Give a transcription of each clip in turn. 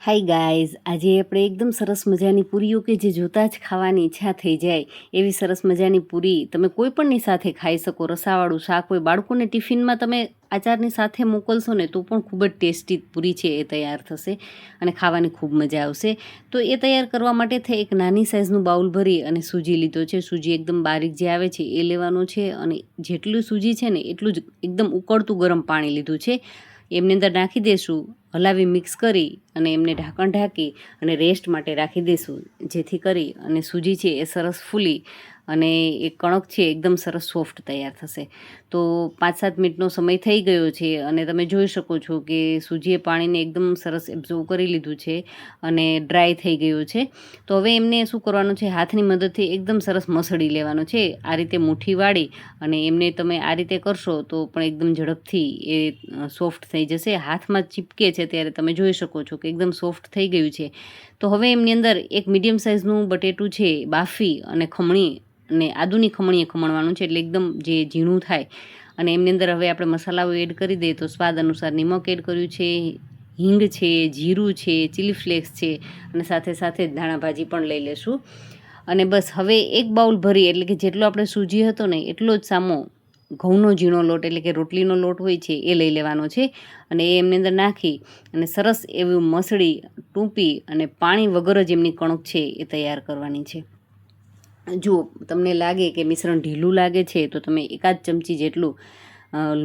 Hi guys, આજે આપણે એકદમ સરસ મજાની પૂરીઓ કે જે જોતાં જ ખાવાની ઈચ્છા થઈ જાય એવી સરસ મજાની પૂરી તમે કોઈ પણની સાથે ખાઈ શકો. રસાવાળું શાક હોય, બાળકોને ટિફિનમાં તમે આચારની સાથે મોકલશો ને તો પણ ખૂબ જ ટેસ્ટી પૂરી છે એ તૈયાર થશે અને ખાવાની ખૂબ મજા આવશે. તો એ તૈયાર કરવા માટે થઈ એક નાની સાઇઝનું બાઉલ ભરી અને સૂજી લીધો છે. સૂજી એકદમ બારીક જે આવે છે એ લેવાનું છે અને જેટલું સૂજી છે ને એટલું જ એકદમ ઉકળતું ગરમ પાણી લીધું છે. એમની અંદર નાખી દઈશું, હલાવી મિક્સ કરી અને એમને ઢાંકણ ઢાંકી અને રેસ્ટ માટે રાખી દઈશું, જેથી કરી અને સૂજી છે એ સરસ ફૂલી અને એ કણક છે એકદમ સરસ સોફ્ટ તૈયાર થશે. તો 5-7 મિનિટનો સમય થઈ ગયો છે અને તમે જોઈ શકો છો કે સૂજીએ પાણીને એકદમ સરસ એબ્ઝોર્વ કરી લીધું છે અને ડ્રાય થઈ ગયું છે. તો હવે એમને શું કરવાનું છે, હાથની મદદથી એકદમ સરસ મસળી લેવાનું છે. આ રીતે મુઠ્ઠી વાળી અને એમને તમે આ રીતે કરશો તો પણ એકદમ ઝડપથી એ સોફ્ટ થઈ જશે. હાથમાં ચીપકે છે ત્યારે તમે જોઈ શકો છો કે એકદમ સોફ્ટ થઈ ગયું છે. તો હવે એમની અંદર એક મીડિયમ સાઇઝનું બટેટું છે બાફી અને ખમણી અને આદુની ખમણીએ ખમણવાનું છે, એટલે એકદમ જે ઝીણું થાય. અને એમની અંદર હવે આપણે મસાલાઓ એડ કરી દઈએ તો સ્વાદ અનુસાર નિમક એડ કર્યું છે, હિંગ છે, જીરું છે, ચીલી ફ્લેક્સ છે અને સાથે સાથે ધાણાભાજી પણ લઈ લેશું. અને બસ હવે એક બાઉલ ભરી, એટલે કે જેટલો આપણે સૂજી હતો ને એટલો જ સામો ઘઉંનો ઝીણો લોટ, એટલે કે રોટલીનો લોટ હોય છે એ લઈ લેવાનો છે અને એ એમની અંદર નાખી અને સરસ એવું મસળી ટૂંપી અને પાણી વગર જ એમની કણક છે એ તૈયાર કરવાની છે. જો તમને લાગે કે મિશ્રણ ઢીલું લાગે છે તો તમે એકાદ ચમચી જેટલું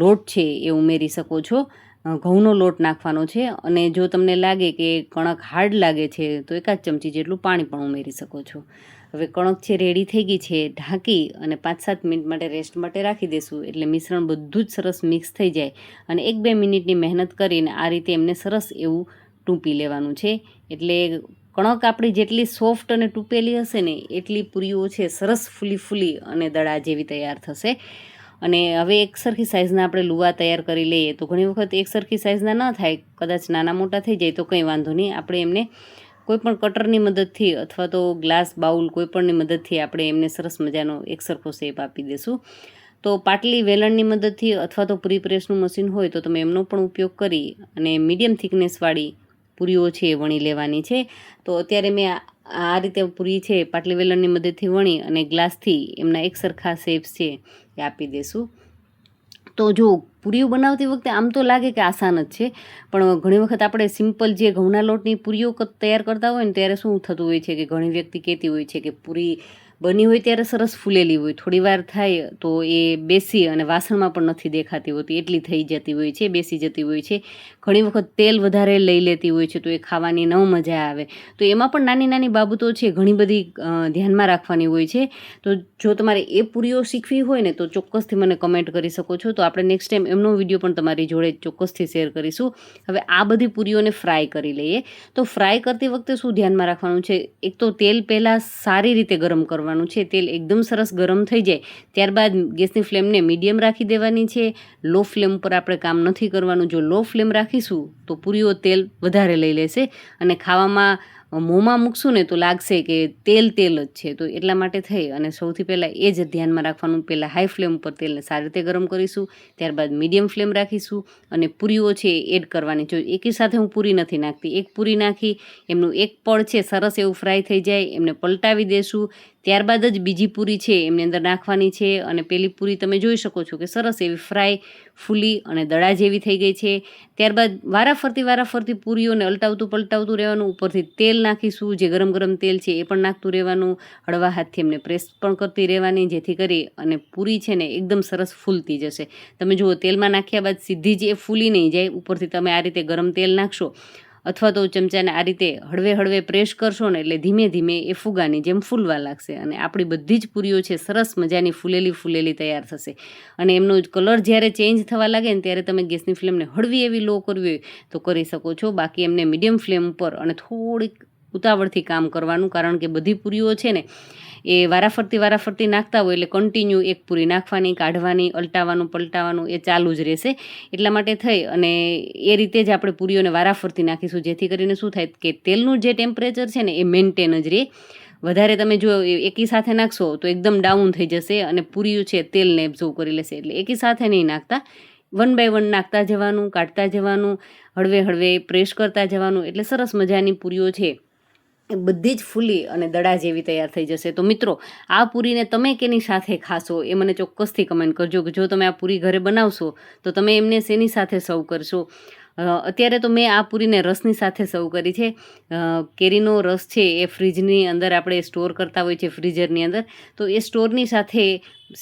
લોટ છે એ ઉમેરી શકો છો. ઘઉંનો લોટ નાખવાનો છે અને જો તમને લાગે કે કણક હાર્ડ લાગે છે તો એકાદ ચમચી જેટલું પાણી પણ ઉમેરી શકો છો. હવે કણક છે રેડી થઈ ગઈ છે. ઢાંકી અને 5-7 મિનિટ માટે રેસ્ટ માટે રાખી દઈશું, એટલે મિશ્રણ બધું જ સરસ મિક્સ થઈ જાય. અને 1-2 મિનિટની મહેનત કરીને આ રીતે એમને સરસ એવું ટૂંપી લેવાનું છે. એટલે કણક આપણી જેટલી સોફ્ટ અને ટૂંપેલી હશે ને એટલી પૂરીઓ છે સરસ ફૂલી અને દડા જેવી તૈયાર થશે. અને હવે એક સરખી સાઇઝના આપણે લુવા તૈયાર કરી લઈએ. તો ઘણી વખત એક સરખી સાઇઝના ન થાય, કદાચ નાના મોટા થઈ જાય તો કંઈ વાંધો નહીં. આપણે એમને કોઈપણ કટરની મદદથી અથવા તો ગ્લાસ બાઉલ કોઈપણની મદદથી આપણે એમને સરસ મજાનો એક સરખો શેપ આપી દઈશું. તો પાટલી વેલણની મદદથી અથવા તો પ્રી પ્રેસનું મશીન હોય તો તમે એમનો પણ ઉપયોગ કરી અને મીડિયમ થિકનેસવાળી પૂરીઓ છે એ વણી લેવાની છે. તો અત્યારે મેં આ રીતે પૂરી છે પાટલી વેલણની મદદથી વણી અને ગ્લાસથી એમના એક સરખા શેપ્સ છે એ આપી દઈશું. તો જો પૂરીઓ બનાવતી વખતે આમ તો લાગે કે આસાન જ છે, પણ ઘણી વખત આપણે સિમ્પલ જે ઘઉંના લોટની પૂરીઓ તૈયાર કરતા હોય ને ત્યારે શું થતું હોય છે કે ઘણી વ્યક્તિ કહેતી હોય છે કે પૂરી બની હોય ત્યારે સરસ ફૂલેલી હોય, થોડી વાર થાય તો એ બેસી અને વાસણમાં પણ નથી દેખાતી હોતી, એટલી થઈ જતી હોય છે, બેસી જતી હોય છે. ઘણી વખત તેલ વધારે લઈ લેતી હોય છે તો એ ખાવાની ન મજા આવે. તો એમાં પણ નાની નાની બાબતો છે ઘણી બધી ધ્યાનમાં રાખવાની હોય છે. તો જો તમારે એ પૂરીઓ શીખવી હોય ને તો ચોક્કસથી મને કમેન્ટ કરી શકો છો. તો આપણે નેક્સ્ટ ટાઈમ એમનો વિડીયો પણ તમારી જોડે ચોક્કસથી શેર કરીશું. હવે આ બધી પૂરીઓને ફ્રાય કરી લઈએ. તો ફ્રાય કરતી વખતે શું ધ્યાનમાં રાખવાનું છે, એક તો તેલ પહેલાં સારી રીતે ગરમ કરવાનું છે. તેલ એકદમ સરસ ગરમ થઈ જાય ત્યારબાદ ગેસની ફ્લેમને મીડિયમ રાખી દેવાની છે. લો ફ્લેમ પર આપણે કામ નથી કરવાનું. જો લો ફ્લેમ રાખીશું તો પૂરીઓ તેલ વધારે લઈ લેશે અને ખાવામાં મોંમાં મૂકશું ને તો લાગશે કે તેલ જ છે. તો એટલા માટે થઈ અને સૌથી પહેલાં એ જ ધ્યાનમાં રાખવાનું, પહેલાં હાઈ ફ્લેમ પર તેલને સારી રીતે ગરમ કરીશું, ત્યારબાદ મીડિયમ ફ્લેમ રાખીશું અને પૂરીઓ છે એડ કરવાની. જો એકી સાથે હું પૂરી નથી નાખતી, એક પૂરી નાખી એમનું એક પળ છે સરસ એવું ફ્રાય થઈ જાય એમને પલટાવી દેશું. ત્યારબાદ જ બીજી પૂરી છે એમની અંદર નાખવાની છે અને પેલી પૂરી તમે જોઈ શકો છો કે સરસ એવી ફ્રાય ફૂલી અને દડા જેવી થઈ ગઈ છે. ત્યારબાદ વારાફરતી પૂરીઓને અલટાવતું પલટાવતું રહેવાનું. ઉપરથી તેલ નાખીશું, જે ગરમ તેલ છે એ પણ નાખતું રહેવાનું. હળવા હાથથી એમને પ્રેસ પણ કરતી રહેવાની, જેથી કરી અને પૂરી છે ને એકદમ સરસ ફૂલતી જશે. તમે જુઓ તેલમાં નાખ્યા બાદ સીધી જ એ ફૂલી નહીં જાય. ઉપરથી તમે આ રીતે ગરમ તેલ નાખશો અથવા તો ચમચાને આ રીતે હળવે પ્રેસ કરશો ને એટલે ધીમે ધીમે એ ફુગાની જેમ ફૂલવા લાગશે અને આપણી બધી જ પૂરીઓ છે સરસ મજાની ફૂલેલી તૈયાર થશે. અને એમનો કલર જ્યારે ચેન્જ થવા લાગે ને ત્યારે તમે ગેસની ફ્લેમને હળવી એવી લો કરવી હોય તો કરી શકો છો. બાકી એમને મીડિયમ ફ્લેમ પર અને થોડીક ઉતાવળથી કામ કરવાનું, કારણ કે બધી પૂરીઓ છે ને એ વારાફરતી નાખતા હોય એટલે કન્ટિન્યુ એક પૂરી નાખવાની, કાઢવાની, અલટાવવાનું, પલટાવવાનું એ ચાલુ જ રહેશે. એટલા માટે થઈ અને એ રીતે જ આપણે પૂરીઓને વારાફરતી નાખીશું, જેથી કરીને શું થાય કે તેલનું જે ટેમ્પરેચર છે ને એ મેન્ટેન જ રહે. વધારે તમે જો એકી સાથે નાખશો તો એકદમ ડાઉન થઈ જશે અને પૂરીઓ છે તેલને એબ્ઝોર્વ કરી લેશે. એટલે એકી સાથે નહીં નાખતા, વન બાય વન નાખતા જવાનું, કાઢતા જવાનું, હળવે હળવે પ્રેસ કરતા જવાનું, એટલે સરસ મજાની પૂરીઓ છે એ બધી જ ફૂલી અને દડા જેવી તૈયાર થઈ જશે. તો મિત્રો, આ પૂરીને તમે કેની સાથે ખાશો એ મને ચોક્કસથી કમેન્ટ કરજો કે જો તમે આ પૂરી ઘરે બનાવશો તો તમે એમને શેની સાથે સર્વ કરશો. અત્યારે તો મેં આ પૂરીને રસની સાથે સર્વ કરી છે. કેરીનો રસ છે એ ફ્રીજની અંદર આપણે સ્ટોર કરતા હોય છે, ફ્રીઝરની અંદર, તો એ સ્ટોરની સાથે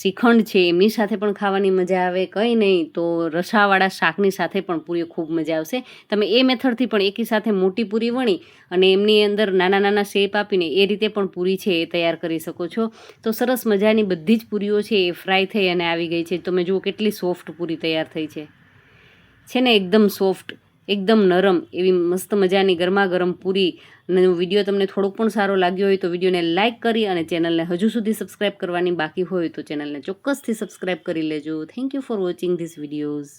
શ્રીખંડ છે એમની સાથે પણ ખાવાની મજા આવે. કંઈ નહીં તો રસાવાળા શાકની સાથે પણ પૂરી ખૂબ મજા આવશે. તમે એ મેથડથી પણ એકી સાથે મોટી પૂરી વણી અને એમની અંદર નાના નાના શેપ આપીને એ રીતે પણ પૂરી છે એ તૈયાર કરી શકો છો. તો સરસ મજાની બધી જ પૂરીઓ છે એ ફ્રાય થઈ અને આવી ગઈ છે. તમે જુઓ કેટલી સોફ્ટ પૂરી તૈયાર થઈ છે ને, એકદમ સોફ્ટ, એકદમ નરમ એવી મસ્ત મજાની ગરમા ગરમ પૂરી. અને વિડીયો તમને થોડોક પણ સારો લાગ્યો હોય તો વિડીયોને લાઇક કરી અને ચેનલને હજુ સુધી સબસ્ક્રાઈબ કરવાની બાકી હોય તો ચેનલને ચોક્કસથી સબસ્ક્રાઈબ કરી લેજો. Thank you for watching this videos.